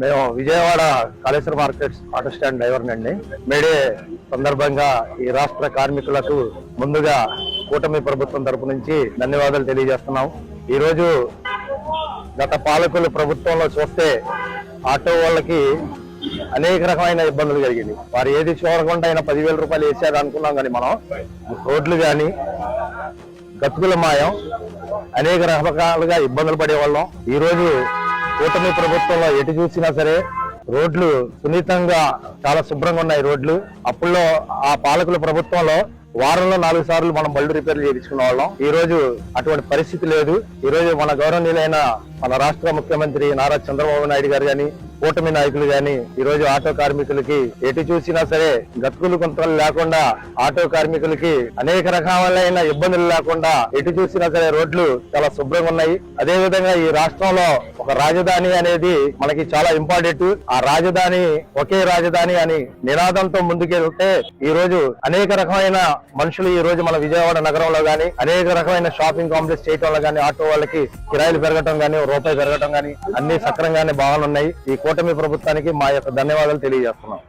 మేము Vijayawada Kaleshwara markets auto stand driver అండి. May Day సందర్భంగా ఈ రాష్ట్ర కార్మికులకు ముందుగా కూటమి ప్రభుత్వం తరపు నుంచి ధన్యవాదాలు తెలియజేస్తున్నాం. ఈ రోజు గత పాలకులు ప్రభుత్వంలో చూస్తే ఆటో వాళ్ళకి అనేక రకమైన ఇబ్బందులు కలిగింది. వారు ఏది చూడకుండా అయినా 10,000 రూపాయలు వేసేది అనుకున్నాం, కానీ మనం రోడ్లు కానీ గతుకుల మాయం అనేక రకాలుగా ఇబ్బందులు పడేవాళ్ళం. ఈ రోజు కూటమి ప్రభుత్వంలో ఎటు చూసినా సరే రోడ్లు సున్నితంగా చాలా శుభ్రంగా ఉన్నాయి రోడ్లు. అప్పుల్లో ఆ పాలకుల ప్రభుత్వంలో వారంలో 4 సార్లు మనం బళ్ళు రిపేర్లు చేయించుకునే వాళ్ళం. ఈ రోజు అటువంటి పరిస్థితి లేదు. ఈ రోజు మన గౌరవనీయులైన మన రాష్ట్ర ముఖ్యమంత్రి నారా చంద్రబాబు నాయుడు గారు గాని, కూటమి నాయకులు గాని ఈ రోజు ఆటో కార్మికులకి ఎటు చూసినా సరే గతుకులు కొంతలు లేకుండా, ఆటో కార్మికులకి అనేక రకాలైన ఇబ్బందులు లేకుండా ఎటు చూసినా సరే రోడ్లు చాలా శుభ్రంగా ఉన్నాయి. అదే విధంగా ఈ రాష్ట్రంలో ఒక రాజధాని అనేది మనకి చాలా ఇంపార్టెంట్. ఆ రాజధాని ఒకే రాజధాని అని నినాదంతో ముందుకెళ్తే ఈ రోజు అనేక రకమైన మనుషులు ఈ రోజు మన విజయవాడ నగరంలో గానీ అనేక రకమైన షాపింగ్ కాంప్లెక్స్ చేయటంలో గానీ, ఆటో వాళ్ళకి కిరాయిలు పెరగటం గానీ, రూపాయి పెరగటం గానీ అన్ని సక్రంగానే బాగానున్నాయి. ఈ కూటమి ప్రభుత్వానికి మా యొక్క ధన్యవాదాలు తెలియజేస్తున్నాం.